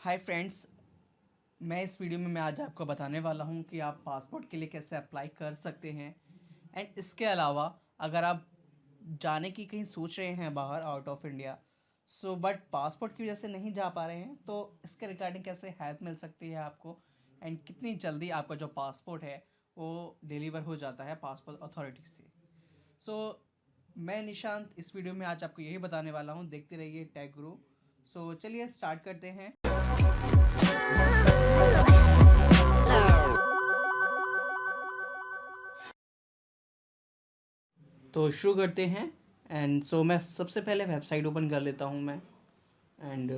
Hi friends, मैं इस video में आज आपको बताने वाला हूं कि आप पासपोर्ट के लिए कैसे अप्लाई कर सकते हैं। एंड इसके अलावा अगर आप जाने की कहीं सोच रहे हैं बाहर out of India, but passport की वजह से नहीं जा पा रहे हैं, तो इसके रिगार्डिंग कैसे हेल्प मिल सकती है आपको। एंड कितनी जल्दी आपका जो पासपोर्ट है वो डिलीवर हो जाता है पासपोर्ट अथॉरिटी से। सो मैं निशांत इस वीडियो में आज आपको यही बताने वाला हूँ। देखते रहिए टेक गुरु। चलिए स्टार्ट करते हैं। तो शुरू करते हैं। मैं सबसे पहले वेबसाइट ओपन कर लेता हूँ मैं। एंड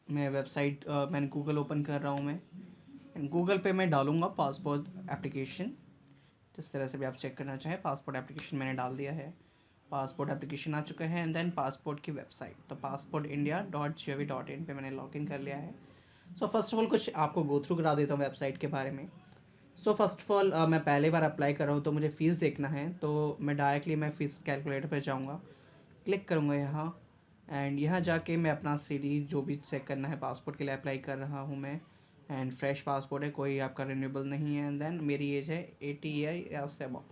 मैं वेबसाइट मैंने गूगल ओपन कर रहा हूँ मैं। एंड गूगल पे मैं डालूँगा पासपोर्ट एप्लीकेशन। जिस तरह से भी आप चेक करना चाहें, पासपोर्ट एप्लीकेशन मैंने डाल दिया है। पासपोर्ट एप्लीकेशन आ चुका है। एंड देन पासपोर्ट की वेबसाइट, तो passportindia.gov.in पे मैंने लॉगिन कर लिया है। फर्स्ट ऑफ ऑल कुछ आपको गो थ्रू करा देता हूँ वेबसाइट के बारे में। फर्स्ट ऑफ ऑल मैं पहली बार अप्लाई कर रहा हूँ, तो मुझे फ़ीस देखना है। तो मैं फ़ीस कैलकुलेटर पर जाऊँगा, क्लिक करूँगा यहाँ। एंड यहाँ जाके मैं अपना सिटी जो भी चेक करना है, पासपोर्ट के लिए अप्लाई कर रहा हूँ मैं। एंड फ्रेश पासपोर्ट है, कोई आपका रिन्यूएबल नहीं है। एंड देन मेरी एज है 80 ईयर या उससे अबव।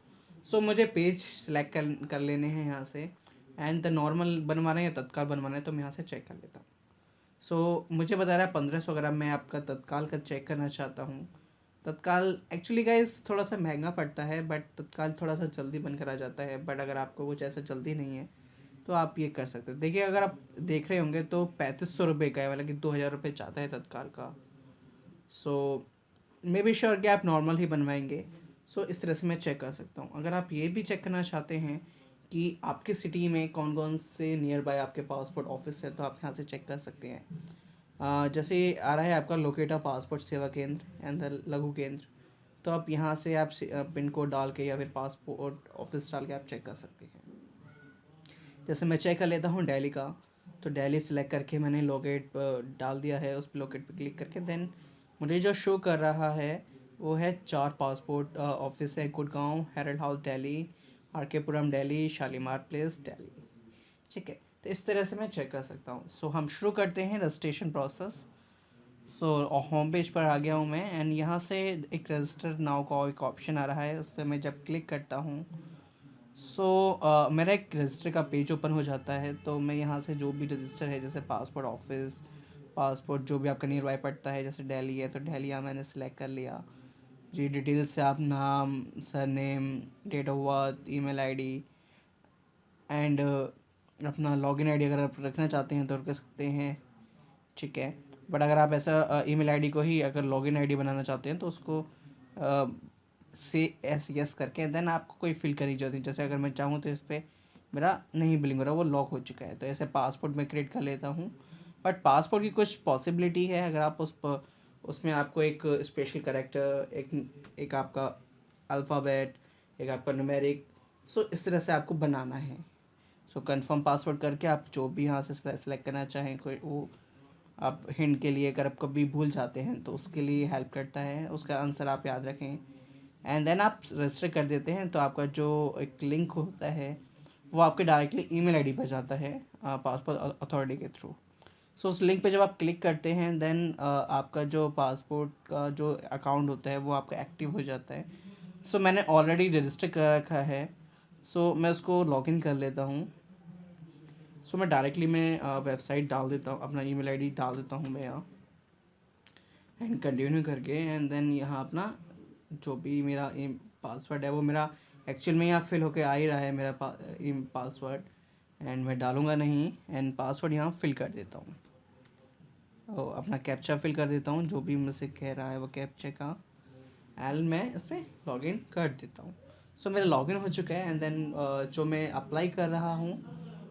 मुझे पेज सेलेक्ट कर लेने हैं यहाँ से। एंड द नॉर्मल बनवाना है या तत्काल बनवाना है, तो मैं यहाँ से चेक कर लेता हूँ। मुझे बता रहा है 1500। अगर मैं आपका तत्काल का चेक करना चाहता हूँ, तत्काल एक्चुअली गाइस थोड़ा सा महंगा पड़ता है, बट तत्काल थोड़ा सा जल्दी बनकर आ जाता है। बट अगर आपको कुछ ऐसा जल्दी नहीं है, तो आप ये कर सकते हैं। देखिए, अगर आप देख रहे होंगे तो 3500 रुपये का है, मतलब कि 2000 रुपये चाहता है तत्काल का। सो मे बी श्योर कि आप नॉर्मल ही बनवाएंगे। इस तरह से मैं चेक कर सकता हूँ। अगर आप ये भी चेक करना चाहते हैं कि आपकी सिटी में कौन कौन से नियर बाय आपके पासपोर्ट ऑफिस है, तो आप यहाँ से चेक कर सकते हैं। जैसे आ रहा है आपका लोकेटा पासपोर्ट सेवा केंद्र एंड लघु केंद्र, तो आप यहाँ से आप पिन कोड डाल के या फिर पासपोर्ट ऑफिस डाल के आप चेक कर सकते हैं। जैसे मैं चेक कर लेता हूँ दिल्ली का, तो दिल्ली सेलेक्ट करके मैंने लोकेट डाल दिया है। उस पर लोकेट पे क्लिक करके देन मुझे जो शो कर रहा है वो है 4 पासपोर्ट ऑफिस है: Gurgaon, herald house Delhi, R K Puram Delhi, Shalimar place Delhi. ठीक है, तो इस तरह से मैं चेक कर सकता हूँ। हम शुरू करते हैं रजिस्ट्रेशन प्रोसेस। होम पेज पर आ गया हूँ मैं। एंड यहाँ से एक रजिस्टर नाउ का एक ऑप्शन आ रहा है, उस पर मैं जब क्लिक करता हूँ, मेरा एक रजिस्टर का पेज ओपन हो जाता है। तो मैं यहाँ से जो भी रजिस्टर है, जैसे पासपोर्ट ऑफिस, पासपोर्ट जो भी आपका नियर बाय पड़ता है, जैसे दिल्ली है तो दिल्ली यहाँ मैंने सेलेक्ट कर लिया जी। डिटेल्स से आप नाम, surname, date of birth, email ID and अपना लॉगिन आईडी अगर आप रखना चाहते हैं तो रख सकते हैं। ठीक है, बट अगर आप ऐसा ईमेल आईडी को ही अगर लॉगिन आईडी बनाना चाहते हैं, तो उसको से एस यस करके देन आपको कोई फिल करनी जरूरत नहीं। जैसे अगर मैं चाहूँ तो इस पर मेरा नहीं बिलिंग हो रहा, वो लॉक हो चुका है, तो ऐसे पासपोर्ट में क्रिएट कर लेता हूँ। बट पासपोर्ट की कुछ पॉसिबिलिटी है। अगर आप उसमें आपको एक स्पेशल करेक्टर, एक आपका अल्फ़ाबेट, एक आपका न्यूमेरिक, इस तरह से आपको बनाना है। कंफर्म पासवर्ड करके आप जो भी यहाँ से सेलेक्ट करना चाहें, कोई वो आप हिंट के लिए अगर आप कभी भूल जाते हैं तो उसके लिए हेल्प करता है। उसका आंसर आप याद रखें एंड देन आप रजिस्टर कर देते हैं, तो आपका जो एक लिंक होता है वो आपके डायरेक्टली ईमेल आईडी पर जाता है पासपोर्ट अथॉरिटी के थ्रू। उस लिंक पे जब आप क्लिक करते हैं देन आपका जो पासपोर्ट का जो अकाउंट होता है वो आपका एक्टिव हो जाता है। मैंने ऑलरेडी रजिस्टर कर रखा है। मैं उसको लॉगिन कर लेता हूँ। मैं डायरेक्टली मैं वेबसाइट डाल देता हूँ, अपना ईमेल आईडी डाल देता हूँ मैं यहाँ। एंड कंटिन्यू करके एंड देन यहाँ अपना जो भी मेरा पासवर्ड है वो मेरा एक्चुअल में यहाँ फिल होके आ ही रहा है मेरा पासवर्ड। एंड मैं डालूँगा नहीं, एंड पासवर्ड यहाँ फिल कर देता हूँ और अपना कैप्चा फिल कर देता हूँ जो भी मुझसे कह रहा है वो कैप्चा का। एंड मैं इसमें लॉगिन कर देता हूँ। मेरा लॉगिन हो चुका है। एंड देन जो मैं अप्लाई कर रहा हूँ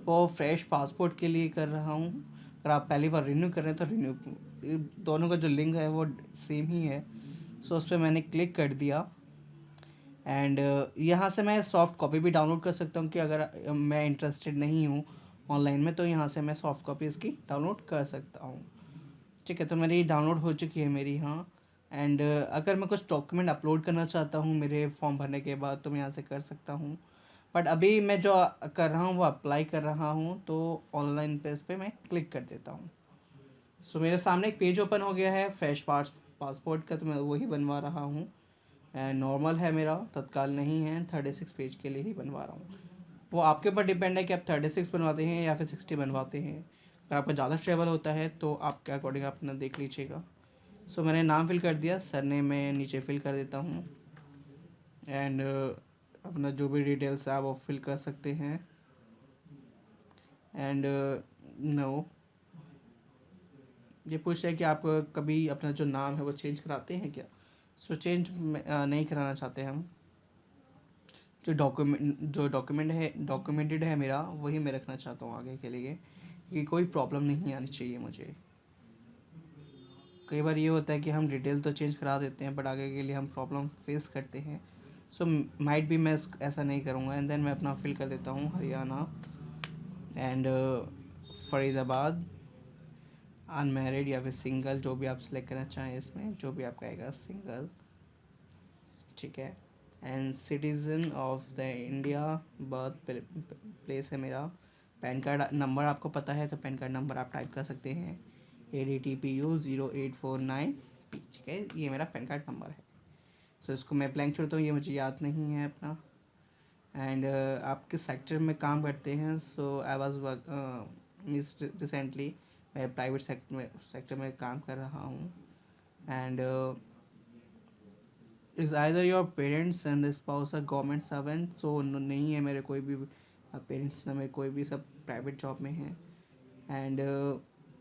वो फ्रेश पासपोर्ट के लिए कर रहा हूँ। अगर आप पहली बार रिन्यू कर रहे हैं तो रिन्यू, दोनों का जो लिंक है वो सेम ही है। उस पर मैंने क्लिक कर दिया। एंड यहाँ से मैं सॉफ्ट कॉपी भी डाउनलोड कर सकता हूँ कि अगर मैं इंटरेस्टेड नहीं हूँ ऑनलाइन में, तो यहाँ से मैं सॉफ्ट कॉपी इसकी डाउनलोड कर सकता हूँ। ठीक है, तो मेरी डाउनलोड हो चुकी है मेरी यहाँ। एंड अगर मैं कुछ डॉक्यूमेंट अपलोड करना चाहता हूँ मेरे फॉर्म भरने के बाद, तो मैं यहाँ से कर सकता हूँ। बट अभी मैं जो कर रहा हूँ वो अप्लाई कर रहा हूँ, तो ऑनलाइन पे इस पर मैं क्लिक कर देता हूँ। सो मेरे सामने एक पेज ओपन हो गया है फ्रेश पासपोर्ट का, तो मैं वही बनवा रहा हूँ। एंड नॉर्मल है मेरा, तत्काल नहीं है, 36 पेज के लिए ही बनवा रहा हूँ। वो आपके ऊपर डिपेंड है कि आप 36 बनवाते हैं या फिर 60 बनवाते हैं। अगर आपका ज़्यादा ट्रेवल होता है तो आपके अकॉर्डिंग आप अपना देख लीजिएगा। सो मैंने नाम फिल कर दिया, सरनेम मैं नीचे फिल कर देता हूँ। एंड अपना जो भी डिटेल्स है आप वो फिल कर सकते हैं। एंड नो, ये पूछ रहा है कि आप कभी अपना जो नाम है वो चेंज कराते हैं क्या। सो चेंज नहीं कराना चाहते हम। जो डॉक्यूमेंटेड है मेरा, वही मैं रखना चाहता हूँ आगे के लिए, कि कोई प्रॉब्लम नहीं आनी चाहिए मुझे। कई बार ये होता है कि हम डिटेल तो चेंज करा देते हैं बट आगे के लिए हम प्रॉब्लम फेस करते हैं। सो माइट भी मैं ऐसा नहीं करूँगा। एंड देन मैं अपना फिल कर देता हूँ हरियाणा एंड फरीदाबाद, अनमैरिड या फिर सिंगल, जो भी आप सेलेक्ट करना चाहें, इसमें जो भी आपका आएगा सिंगल, ठीक है। And citizen of the India, birth place है मेरा। पैन कार्ड नंबर आपको पता है तो पैन कार्ड नंबर आप टाइप कर सकते हैं, ADTPU0849P, ठीक है, ये मेरा पैन कार्ड नंबर है। सो इसको मैं ब्लैंक छोड़ता हूँ, ये मुझे याद नहीं है अपना। एंड आप किस सेक्टर में काम करते हैं। So I was work means recently मैं प्राइवेट सेक्टर में काम कर रहा हूँ। And is either your parents and the spouse are government servant. So नहीं है मेरे कोई भी पेरेंट्स ना मेरे कोई भी, सब प्राइवेट जॉब में हैं। एंड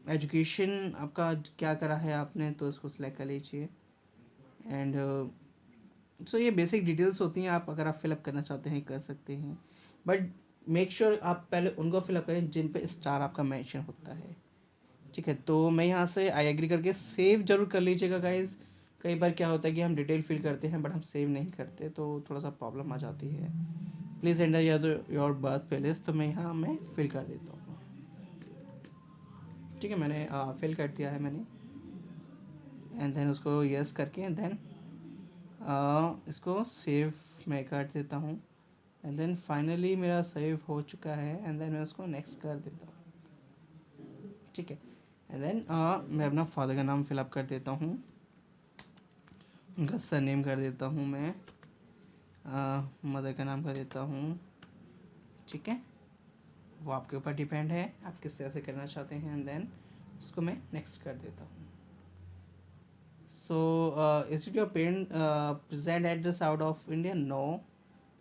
एजुकेशन आपका क्या करा है आपने, तो इसको सिलेक्ट कर लीजिए। एंड सो ये बेसिक डिटेल्स होती हैं, आप अगर आप फिलअप करना चाहते हैं कर सकते हैं, बट मेक श्योर आप पहले उनको फिलअप करें जिन पे स्टार आपका मेंशन होता है, ठीक है। तो मैं यहाँ से आई एग्री करके सेव जरूर कर लीजिएगा गाइज। कई बार क्या होता है कि हम डिटेल फिल करते हैं बट हम सेव नहीं करते, तो थोड़ा सा प्रॉब्लम आ जाती है। Please enter your birth place, तो मैं यहाँ मैं फिल कर देता हूँ, ठीक है। मैंने फिल कर दिया है मैंने। एंड देन उसको यस करके एंड देन इसको सेव मैं कर देता हूँ। एंड देन फाइनली मेरा सेव हो चुका है। एंड देन मैं उसको नेक्स्ट कर देता हूँ, ठीक है। एंड देन मैं अपना फादर का नाम फिलअप कर देता हूँ, उनका सरनेम कर देता हूँ मैं, मदर का नाम कर देता हूँ, ठीक है। वो आपके ऊपर डिपेंड है आप किस तरह से करना चाहते हैं। एंड देन उसको मैं नेक्स्ट कर देता हूँ। So is it your parent present address out of India. No,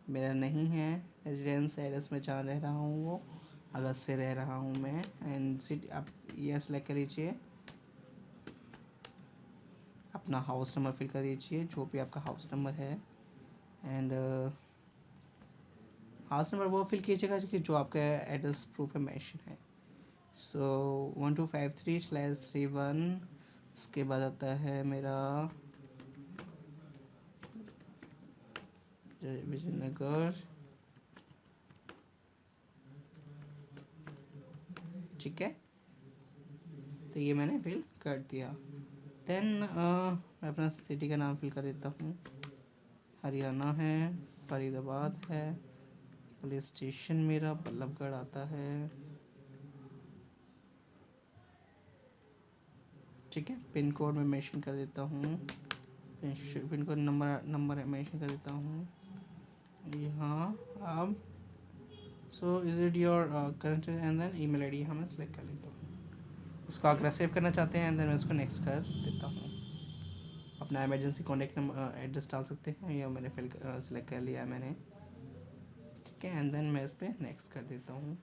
मेरा नहीं है। रेजिडेंस एड्रेस में जहाँ रह रहा हूँ वो अगस्त से रह रहा हूँ मैं। एंड सिटी आप ये सेलेक्ट कर लीजिए, अपना हाउस नंबर फिल कर दीजिए, जो भी आपका हाउस नंबर है। एंड हाउस नंबर वो फिल कीजिएगा जो आपका एड्रेस प्रूफ में मेंशन है। सो 1253/31, उसके बाद आता है मेरा विजयनगर, ठीक है। तो ये मैंने फिल कर दिया। देन मैं अपना सिटी का नाम फिल कर देता हूँ, हरियाणा है, फरीदाबाद है, पुलिस स्टेशन मेरा बल्लभगढ़ आता है, ठीक है। पिन कोड में मेंशन कर देता हूँ, पिन कोड नंबर मेंशन कर देता हूँ यहाँ अब। So is it your current, and then email ID यहाँ मैं सेलेक्ट कर लेता हूँ। उसको अगर सेव करना चाहते हैं एंड देन मैं उसको नेक्स्ट कर देता हूँ। अपना इमरजेंसी कॉन्टैक्ट नंबर एड्रेस डाल सकते हैं, या मैंने सेलेक्ट कर लिया है मैंने, ठीक है। एंड देन मैं इस पर नेक्स्ट कर देता हूँ।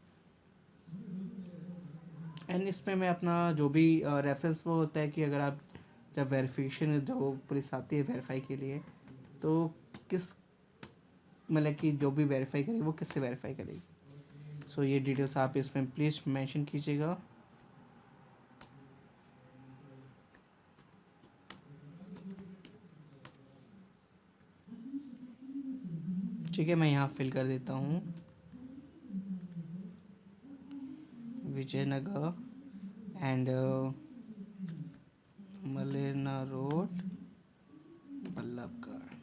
एंड इसमें मैं अपना जो भी रेफरेंस वो होता है कि अगर आप जब वेरिफिकेशन जो पुलिस आती है वेरीफाई के लिए, तो किस मतलब कि जो भी वेरीफाई करेगी वो किससे वेरीफाई करेगी। सो ये डिटेल्स आप इसमें प्लीज़ मेंशन कीजिएगा। ठीक है, मैं यहाँ फिल कर देता हूँ विजयनगर एंड मलेना रोड बल्लभगढ़,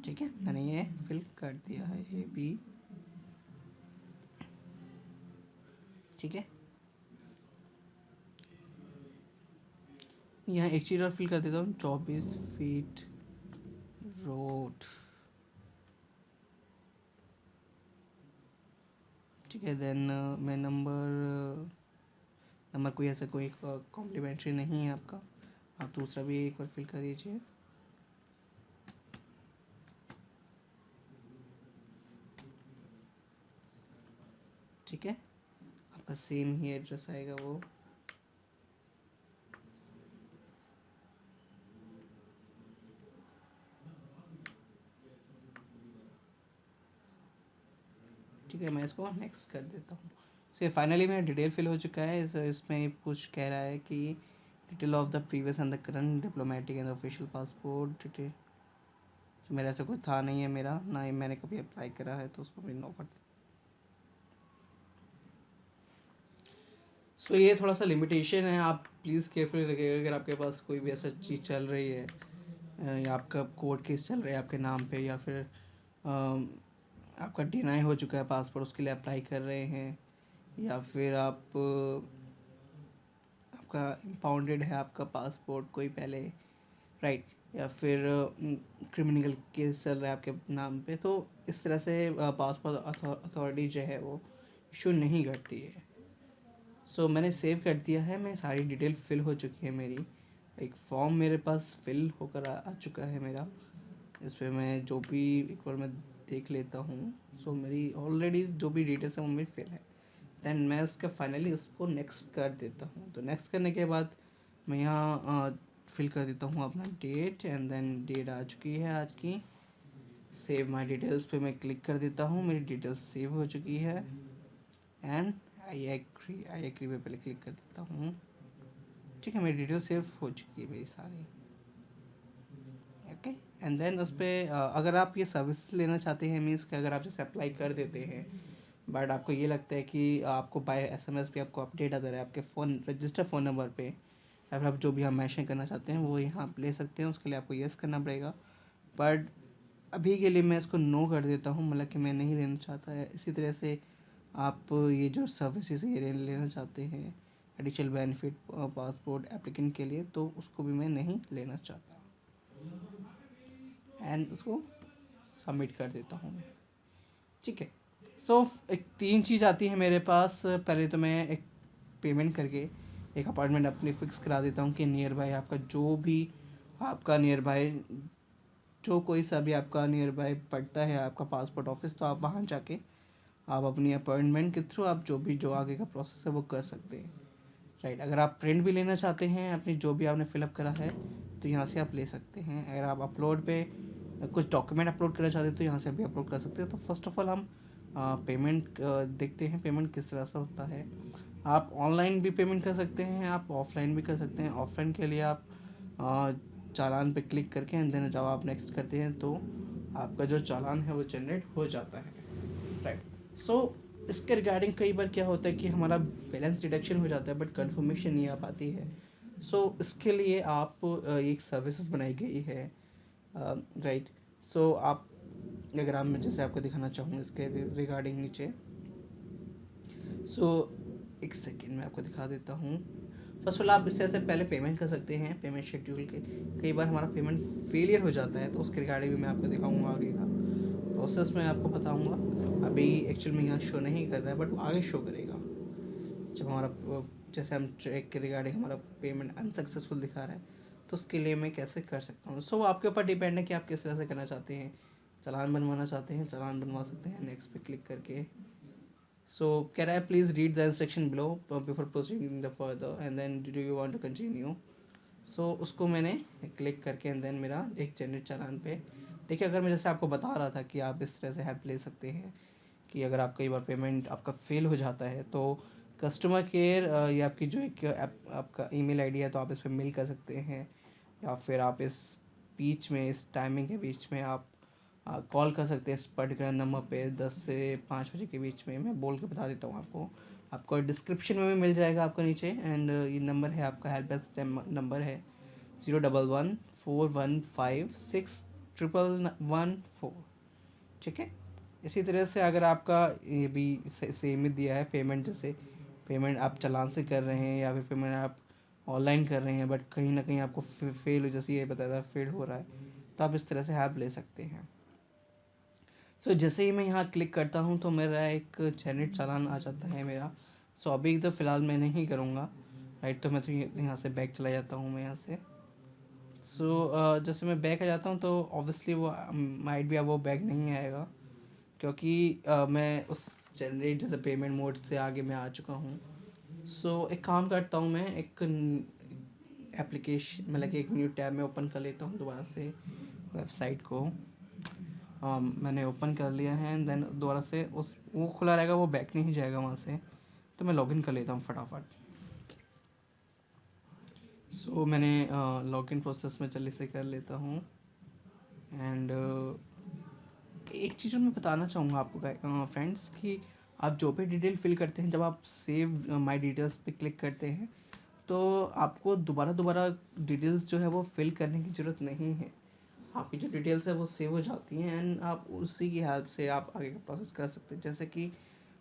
ठीक है। मैंने ये फिल कर दिया है ये भी, ठीक है। यहाँ एक चीज़ और फिल कर देता हूँ, 24 फीट रोड। ठीक है, देन मैं नंबर कोई ऐसा कोई कॉम्प्लीमेंट्री नहीं है आपका, आप दूसरा भी एक बार फिल कर दीजिए। ठीक है, आपका सेम ही एड्रेस आएगा वो। ठीक है, मैं इसको नेक्स्ट कर देता हूँ। सो फाइनली मेरा डिटेल फिल हो चुका है। इसमें कुछ कह रहा है कि detail of the previous and the current diplomatic and official passport detail. तो मेरा ऐसा कोई था नहीं है, मेरा ना ही मैंने कभी अप्लाई करा है, तो उसको मैं नो कर। सो ये थोड़ा सा लिमिटेशन है, आप प्लीज़ केयरफुली रखिएगा। अगर आपके पास कोई भी ऐसा चीज़ चल रही है, या आपका कोर्ट केस चल रहा है आपके नाम पे, या फिर आपका डिनाई हो चुका है पासपोर्ट, उसके लिए अप्लाई कर रहे हैं, या फिर आपका इम्पाउंडेड है आपका पासपोर्ट कोई पहले, राइट, या फिर क्रिमिनल केस चल रहा है आपके नाम पे, तो इस तरह से पासपोर्ट अथॉरिटी जो है वो इशू नहीं करती है। सो मैंने सेव कर दिया है, मैं सारी डिटेल फिल हो चुकी है मेरी। एक फॉर्म मेरे पास फिल होकर आ चुका है मेरा। इस पर मैं जो भी एक बार मैं देख लेता हूँ। सो मेरी ऑलरेडी जो भी डिटेल्स हैं वो मेरी फिल है। देन मैं इसका फाइनली उसको नेक्स्ट कर देता हूँ। तो नेक्स्ट करने के बाद मैं यहाँ फिल कर देता हूँ अपना डेट, एंड देन डेट आ चुकी है आज की। सेव माय डिटेल्स पे मैं क्लिक कर देता हूँ, मेरी डिटेल्स सेव हो चुकी है। एंड आई एग्री पे पहले क्लिक कर देता हूँ। ठीक है, मेरी डिटेल सेव हो चुकी है मेरी सारी। ओके, एंड देन उस पर अगर आप ये सर्विस लेना चाहते हैं, मीन्स कि अगर आप जैसे अप्लाई कर देते हैं बट आपको ये लगता है कि आपको बाय एसएमएस भी आपको अपडेट आता है आपके फ़ोन रजिस्टर फ़ोन नंबर पे, या फिर आप जो भी आप मैसेज करना चाहते हैं वो यहाँ आप ले सकते हैं। उसके लिए आपको येस करना पड़ेगा, बट अभी के लिए मैं इसको नो कर देता हूँ, मतलब कि मैं नहीं लेना चाहता है। इसी तरह से आप ये जो सर्विसेज ये लेना चाहते हैं एडिशनल बेनिफिट पासपोर्ट एप्लीकेंट के लिए, तो उसको भी मैं नहीं लेना चाहता, एंड उसको सबमिट कर देता हूँ मैं। ठीक है, सो एक 3 चीज़ आती है मेरे पास। पहले तो मैं एक पेमेंट करके एक अपार्टमेंट अपनी फ़िक्स करा देता हूँ कि नियर बाय आपका जो भी आपका नियर बाय जो कोई सा भी आपका नियर बाय पड़ता है आपका पासपोर्ट ऑफिस, तो आप वहाँ जाके आप अपनी अपॉइंटमेंट के थ्रू आप जो आगे का प्रोसेस है वो कर सकते हैं, राइट। अगर आप प्रिंट भी लेना चाहते हैं अपनी जो भी आपने फिलअप करा है, तो यहाँ से आप ले सकते हैं। अगर आप अपलोड पे कुछ डॉक्यूमेंट अपलोड करना चाहते हैं तो यहाँ से भी अपलोड कर सकते हैं। तो फर्स्ट ऑफ ऑल हम पेमेंट देखते हैं पेमेंट किस तरह से होता है। आप ऑनलाइन भी पेमेंट कर सकते हैं, आप ऑफलाइन भी कर सकते हैं। ऑफलाइन के लिए आप चालान पे क्लिक करके एंड देन जब आप नेक्स्ट करते हैं तो आपका जो चालान है वो जनरेट हो जाता है, राइट। सो इसके रिगार्डिंग कई बार क्या होता है कि हमारा बैलेंस डिडक्शन हो जाता है बट कंफर्मेशन नहीं आ पाती है। सो इसके लिए आप एक सर्विसेज बनाई गई है, राइट। सो आप अगर आप मैं जैसे आपको दिखाना चाहूँ इसके रिगार्डिंग नीचे, सो एक सेकेंड में आपको दिखा देता हूँ। फर्स्ट ऑफ ऑल आप इस तरह से पहले पेमेंट कर सकते हैं पेमेंट शेड्यूल के। कई बार हमारा पेमेंट फेलियर हो जाता है तो उसके रिगार्डिंग भी मैं आपको दिखाऊंगा आगे का प्रोसेस मैं आपको बताऊंगा। अभी एक्चुअल में यहाँ शो नहीं कर रहा है बट आगे शो करेगा जब हमारा जैसे हम ट्रैक के रिगार्डिंग हमारा पेमेंट अनसक्सेसफुल दिखा रहा है, तो उसके लिए मैं कैसे कर सकता हूँ। सो आपके ऊपर डिपेंड है कि आप किस तरह से करना चाहते हैं। चालान बनवाना चाहते हैं, चालान बनवा सकते हैं नेक्स्ट पे क्लिक करके। सो कह रहा है please read the instruction below before proceeding the further and then do you want to continue. So उसको मैंने क्लिक करके एंड देन मेरा एक जनरेट चालान पे देखिए। अगर मैं जैसे आपको बता रहा था कि आप इस तरह से हेल्प ले सकते हैं कि अगर आप कई बार पेमेंट आपका फेल हो जाता है तो कस्टमर केयर या आपकी जो एक आपका ईमेल आईडी है तो आप इस पर मेल कर सकते हैं, या फिर आप इस बीच में इस टाइमिंग के बीच में आप कॉल कर सकते हैं इस पर्टिकुलर नंबर पे 10 से 5 बजे के बीच में। मैं बोल के बता देता हूँ आपको, आपको डिस्क्रिप्शन में भी मिल जाएगा आपको नीचे। एंड ये नंबर है आपका हेल्प डेस्क नंबर है 01141561114। ठीक है, इसी तरह से अगर आपका ये भी सेम ही दिया है पेमेंट, जैसे पेमेंट आप चालान से कर रहे हैं या फिर पेमेंट आप ऑनलाइन कर रहे हैं बट कहीं ना कहीं आपको फेल हो, जैसे ये बताया था फेल हो रहा है, तो आप इस तरह से हेल्प ले सकते हैं। सो जैसे ही मैं यहाँ क्लिक करता हूँ तो मेरा एक जेनेट चालान आ जाता है मेरा। सो अभी तो फ़िलहाल मैं नहीं करूँगा, राइट। तो मैं तो यहाँ से बैक चला जाता हूँ मैं यहाँ से। सो जैसे मैं बैक आ जाता हूँ तो ऑब्वियसली वो माइट भी अब वो बैक नहीं आएगा, क्योंकि मैं उस जनरेट जैसे पेमेंट मोड से आगे मैं आ चुका हूँ। सो एक काम करता हूँ, मैं एक एप्लीकेशन मतलब कि एक न्यू टैब में ओपन कर लेता हूँ दोबारा से वेबसाइट को। मैंने ओपन कर लिया है एंड देन दोबारा से उस वो खुला रहेगा, वो बैक नहीं जाएगा वहाँ से। तो मैं लॉगिन कर लेता हूँ फटाफट। सो मैंने लॉगिन प्रोसेस में जल्दी से कर लेता हूँ। एंड एक चीज़ मैं बताना चाहूँगा आपको फ्रेंड्स कि आप जो भी डिटेल फिल करते हैं, जब आप सेव माय डिटेल्स पे क्लिक करते हैं तो आपको दोबारा दोबारा डिटेल्स जो है वो फिल करने की ज़रूरत नहीं है। आपकी जो डिटेल्स है वो सेव हो जाती हैं एंड आप उसी की हेल्प से आप आगे का प्रोसेस कर सकते हैं। जैसे कि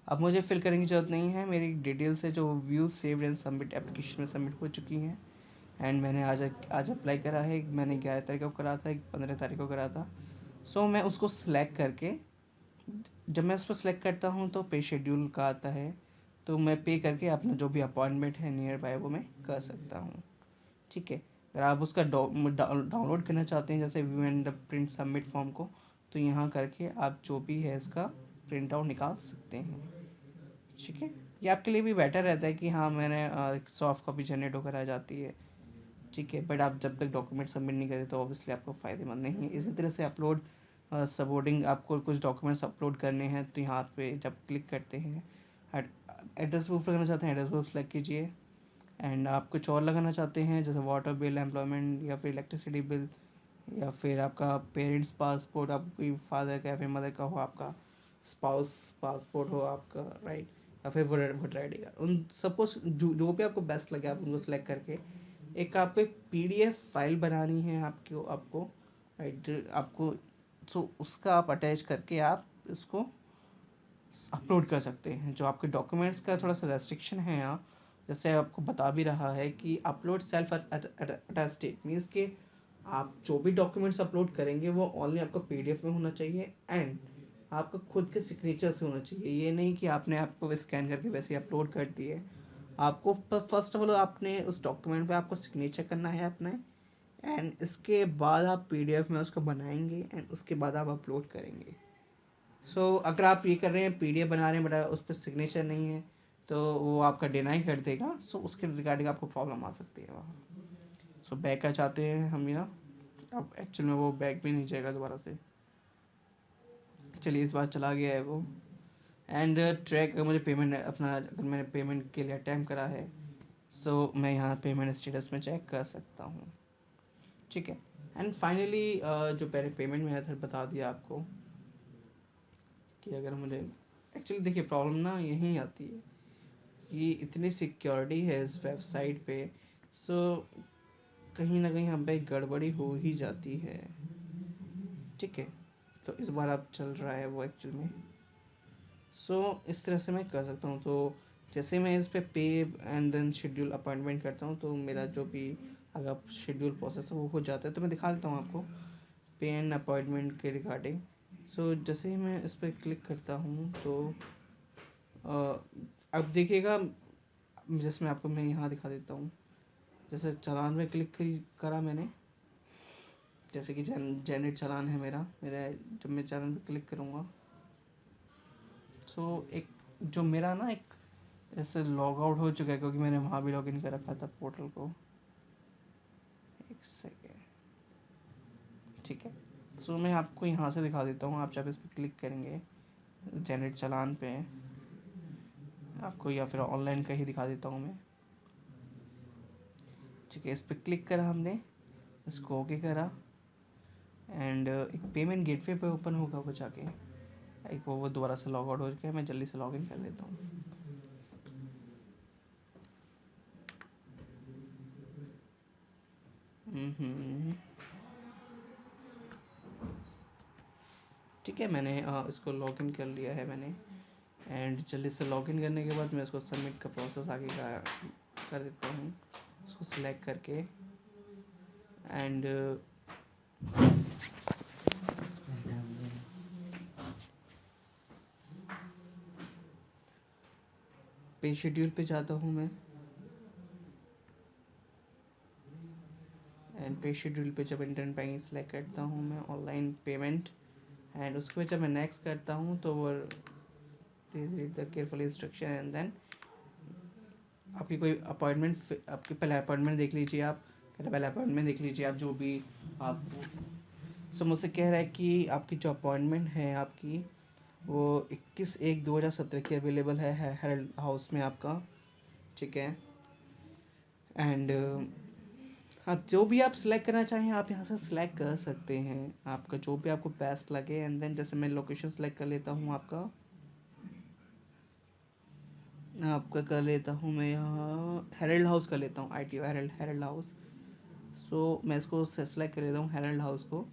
अब मुझे फिल करने की ज़रूरत नहीं है, मेरी डिटेल्स है जो view saved and submit application में सबमिट हो चुकी हैं। एंड मैंने आज अप्लाई करा है, मैंने 11 तारीख को करा था, 15 तारीख को करा था। सो मैं उसको सिलेक्ट करके, जब मैं उस पर सिलेक्ट करता हूँ तो पे शेड्यूल का आता है, तो मैं पे करके अपना जो भी अपॉइंटमेंट है नियर बाय वो मैं कर सकता हूँ। ठीक है। अगर आप उसका डाउनलोड करना चाहते हैं जैसे view and print submit form को, तो यहाँ करके आप जो भी है इसका प्रिंट आउट निकाल सकते हैं। ठीक है। ये आपके लिए भी बेटर रहता है कि हाँ मैंने एक सॉफ्ट कॉपी जनरेट होकर आ जाती है। ठीक है। बट आप जब तक डॉक्यूमेंट सबमिट नहीं करते तो ऑब्वियसली आपको फ़ायदेमंद नहीं है। इसी तरह से अपलोड सपोर्टिंग आपको कुछ डॉक्यूमेंट्स अपलोड करने हैं तो यहाँ पे जब क्लिक करते हैं एड्रेस प्रूफ लगाना चाहते हैं एड्रेस प्रूफ सेलेक्ट कीजिए। एंड आप कुछ और लगाना चाहते हैं जैसे वाटर बिल, एम्प्लॉयमेंट या फिर इलेक्ट्रिसिटी बिल, या फिर आपका पेरेंट्स पासपोर्ट, आप कोई फादर का या फिर मदर का हो, आपका स्पाउस पासपोर्ट हो आपका, राइट। या फिर वोटर आई डी कार्ड, उन सबको जो भी आपको बेस्ट लगे आप उनको सेलेक्ट करके एक आपको एक पीडीएफ फाइल बनानी है आपको, राइट। आपको सो उसका आप अटैच करके आप इसको अपलोड कर सकते हैं। जो आपके डॉक्यूमेंट्स का थोड़ा सा रेस्ट्रिक्शन है यहाँ, जैसे आपको बता भी रहा है कि अपलोड सेल्फ अटेस्टेड मीन्स कि आप जो भी डॉक्यूमेंट्स अपलोड करेंगे वो ओनली आपको पीडीएफ में होना चाहिए एंड आपका खुद के सिग्नेचर से होना चाहिए। ये नहीं कि आपने आपको स्कैन करके वैसे ही अपलोड कर दिए। आपको फर्स्ट ऑफ ऑल आपने उस डॉक्यूमेंट पे आपको सिग्नेचर करना है अपना, एंड इसके बाद आप पीडीएफ में उसको बनाएंगे एंड उसके बाद आप अपलोड करेंगे। अगर आप ये कर रहे हैं पीडीएफ बना रहे हैं बट उस पर सिग्नेचर नहीं है तो वो आपका डिनाई कर देगा। उसके रिगार्डिंग आपको प्रॉब्लम आ सकती है वहाँ। बैक का चाहते हैं हम यहाँ, अब एक्चुअल में वो बैक भी नहीं जाएगा दोबारा से। चलिए इस बार चला गया है वो। एंड ट्रैक अगर मुझे पेमेंट अपना अगर मैंने पेमेंट के लिए अटैम्प्ट करा है मैं यहाँ पेमेंट स्टेटस में चेक कर सकता हूँ। ठीक है। एंड फाइनली जो पहले पेमेंट मेथड बता दिया आपको कि अगर मुझे एक्चुअली देखिए प्रॉब्लम ना यहीं आती है कि इतनी सिक्योरिटी है इस वेबसाइट पे। सो कहीं ना कहीं हम पे गड़बड़ी हो ही जाती है। ठीक है। तो इस बार अब चल रहा है वो एक्चुअल में। इस तरह से मैं कर सकता हूँ। तो जैसे मैं इस पे पे एंड देन शेड्यूल अपॉइंटमेंट करता हूँ तो मेरा जो भी अगर शेड्यूल प्रोसेस है वो हो जाता है। तो मैं दिखा देता हूँ आपको पे एंड अपॉइंटमेंट के रिगार्डिंग। जैसे ही मैं इस पर क्लिक करता हूँ तो अब देखिएगा, जैसे मैं यहाँ दिखा देता हूँ। जैसे चालान में क्लिक करा मैंने, जैसे कि जनरेट चालान है मेरा जब मैं चालान पे क्लिक करूँगा एक जो मेरा ना एक जैसे लॉग आउट हो चुका है क्योंकि मैंने वहाँ भी लॉगिन कर रखा था पोर्टल को। एक सेकेंड। ठीक है। मैं आपको यहाँ से दिखा देता हूँ। आप जब इस पर क्लिक करेंगे जनरेट चालान पे आपको, या फिर ऑनलाइन का ही दिखा देता हूँ मैं। ठीक है। इस पर क्लिक करा हमने, इसको ओके करा एंड एक पेमेंट गेटवे पे ओपन होगा वो जाके, एक वो दोबारा से लॉग आउट हो चुका है। मैं जल्दी से लॉगिन कर लेता हूँ। ठीक है। मैंने इसको लॉगिन कर लिया है मैंने एंड जल्दी से लॉगिन करने के बाद मैं इसको सबमिट का प्रोसेस आगे का कर देता हूँ। उसको सिलेक्ट करके एंड पे शेड्यूल पे जाता हूँ मैं एंड पे शेड्यूल पे जब इंटरनेट बैंकिंग सेलेक्ट करता हूँ मैं ऑनलाइन पेमेंट एंड उसके बाद जब मैं नेक्स्ट करता हूँ तो वो read the careful instruction and then आपकी कोई अपॉइंटमेंट आपकी पहले अपॉइंटमेंट देख लीजिए आप पहले अपॉइंटमेंट देख लीजिए आप जो भी आप सो मुझसे कह रहा है कि आपकी जो अपॉइंटमेंट है आपकी वो 21/1/2017 की अवेलेबल है हेरल्ड हाउस में आपका, ठीक है। एंड आप जो भी आप सिलेक्ट करना चाहें आप यहाँ से सिलेक्ट कर सकते हैं, आपका जो भी आपको बेस्ट लगे। एंड देन जैसे मैं लोकेशन सेलेक्ट कर लेता हूँ आपका कर लेता हूँ मैं यहाँ हेरल्ड हाउस कर लेता हूँ, ITO हेरल्ड हाउस। सो मैं इसको सेलेक्ट कर लेता हूँ हेरल्ड हाउस को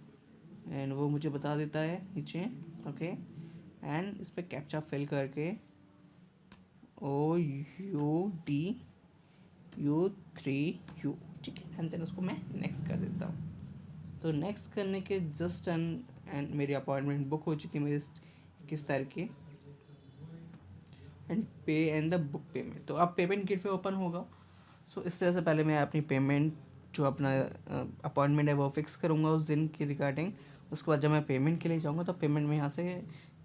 एंड वो मुझे बता देता है नीचे, ओके। एंड इस पर कैप्चा फिल करके OUDU3U, ठीक है। एंड देन उसको मैं नेक्स्ट कर देता हूँ। तो नेक्स्ट करने के जस्ट एंड मेरी अपॉइंटमेंट बुक हो चुकी है मेरी 21 तारीख की एंड पे एंड द बुक पेमेंट। तो अब पेमेंट गेटवे ओपन होगा। सो इस तरह से पहले मैं अपनी पेमेंट जो अपना अपॉइंटमेंट है वो फिक्स करूँगा उस दिन की रिगार्डिंग। उसके बाद जब मैं पेमेंट के लिए जाऊँगा तो पेमेंट में यहाँ से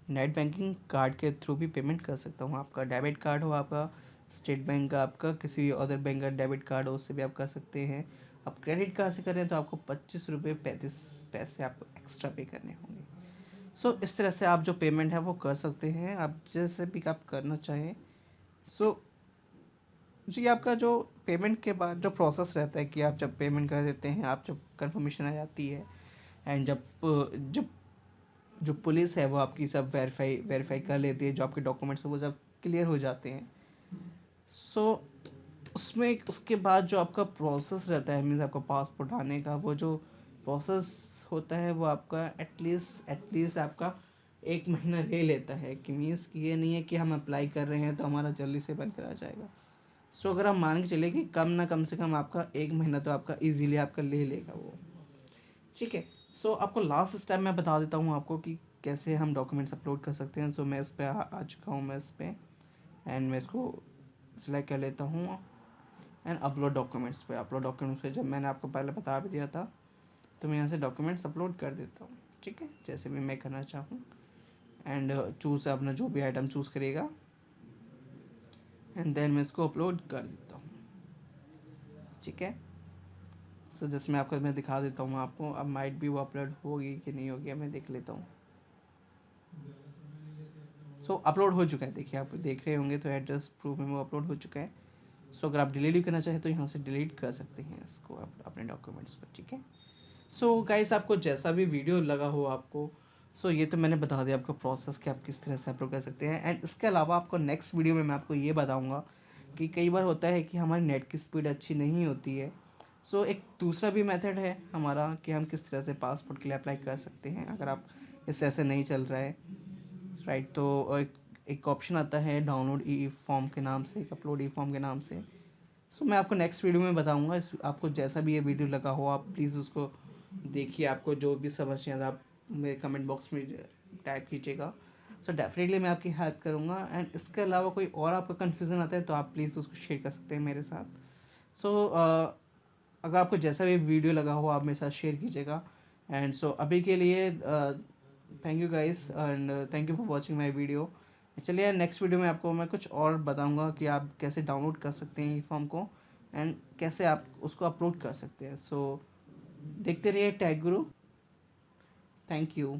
नेट बैंकिंग कार्ड के थ्रू भी पेमेंट कर सकता हूँ। आपका डेबिट कार्ड हो, आपका स्टेट बैंक का, आपका किसी भी अदर बैंक का डेबिट कार्ड हो, उससे भी आप कर सकते हैं। आप क्रेडिट कार्ड से करें तो आपको 25 रुपये 35 पैसे आपको एक्स्ट्रा पे करने होंगे। सो इस तरह से आप जो पेमेंट है वो कर सकते हैं, आप जैसे भी आप करना चाहें। सो जी आपका जो पेमेंट के बाद जो प्रोसेस रहता है कि आप जब पेमेंट कर देते हैं, आप जब कंफर्मेशन आ जाती है एंड जब जब जो पुलिस है वो आपकी सब वेरीफाई कर लेती है, जो आपके डॉक्यूमेंट्स हैं वो सब क्लियर हो जाते हैं। सो उसमें उसके बाद जो आपका प्रोसेस रहता है मीन्स आपका पासपोर्ट आने का, वो जो प्रोसेस होता है वो आपका एटलीस्ट आपका 1 महीना ले लेता है। कि मीन्स कि ये नहीं है कि हम अप्लाई कर रहे हैं तो हमारा जल्दी से बनकर आ जाएगा। सो अगर आप मान के चले कि कम से कम आपका 1 महीना तो आपका इजीली आपका ले लेगा वो, ठीक है। सो आपको लास्ट स्टेप मैं बता देता हूँ आपको कि कैसे हम डॉक्यूमेंट्स अपलोड कर सकते हैं। सो मैं इस पर आ चुका हूँ मैं इस पर एंड मैं इसको सिलेक्ट कर लेता हूँ एंड अपलोड डॉक्यूमेंट्स पे जब मैंने आपको पहले बता भी दिया था तो मैं यहाँ से डॉक्यूमेंट्स अपलोड कर देता हूँ, ठीक है, जैसे भी मैं करना चाहूँ। एंड चूज़ अपना जो भी आइटम चूज़ करिएगा एंड देन मैं इसको अपलोड कर देता हूँ, ठीक है। सो जैसे मैं दिखा देता हूँ आपको, अब माइट भी वो अपलोड होगी कि नहीं होगी मैं देख लेता हूँ। सो अपलोड हो चुका है, देखिए आप देख रहे होंगे तो एड्रेस प्रूफ में वो अपलोड हो चुका है। सो अगर आप डिलीट भी करना चाहें तो यहाँ से डिलीट कर सकते हैं इसको आप अपने डॉक्यूमेंट्स को, ठीक है। सो गाइस आपको जैसा भी वीडियो लगा हो आपको, सो ये तो मैंने बता दिया आपको प्रोसेस कि आप किस तरह से अपलोड कर सकते हैं। एंड इसके अलावा आपको नेक्स्ट वीडियो में मैं आपको ये बताऊँगा कि कई बार होता है कि हमारी नेट की स्पीड अच्छी नहीं होती है। सो एक दूसरा भी मेथड है हमारा कि हम किस तरह से पासपोर्ट के लिए अप्लाई कर सकते हैं अगर आप इस तरह से नहीं चल रहा है, राइट। तो एक ऑप्शन आता है डाउनलोड ई फॉर्म के नाम से, एक अपलोड ई फॉर्म के नाम से। सो मैं आपको नेक्स्ट वीडियो में बताऊंगा। इस आपको जैसा भी ये वीडियो लगा हो आप प्लीज़ उसको देखिए, आपको जो भी समस्या आप मेरे कमेंट बॉक्स में टाइप कीजिएगा। सो डेफिनेटली मैं आपकी हेल्प करूँगा। एंड इसके अलावा कोई और आपका कन्फ्यूज़न आता है तो आप प्लीज़ उसको शेयर कर सकते हैं मेरे साथ। सो अगर आपको जैसा भी वीडियो लगा हो आप मेरे साथ शेयर कीजिएगा। एंड सो अभी के लिए thank you guys and thank you for watching my video. चलिए नेक्स्ट वीडियो में आपको मैं कुछ और बताऊंगा कि आप कैसे डाउनलोड कर सकते हैं ई फॉर्म को एंड कैसे आप उसको अपलोड कर सकते हैं। सो देखते रहिए टैग गुरु। Thank you.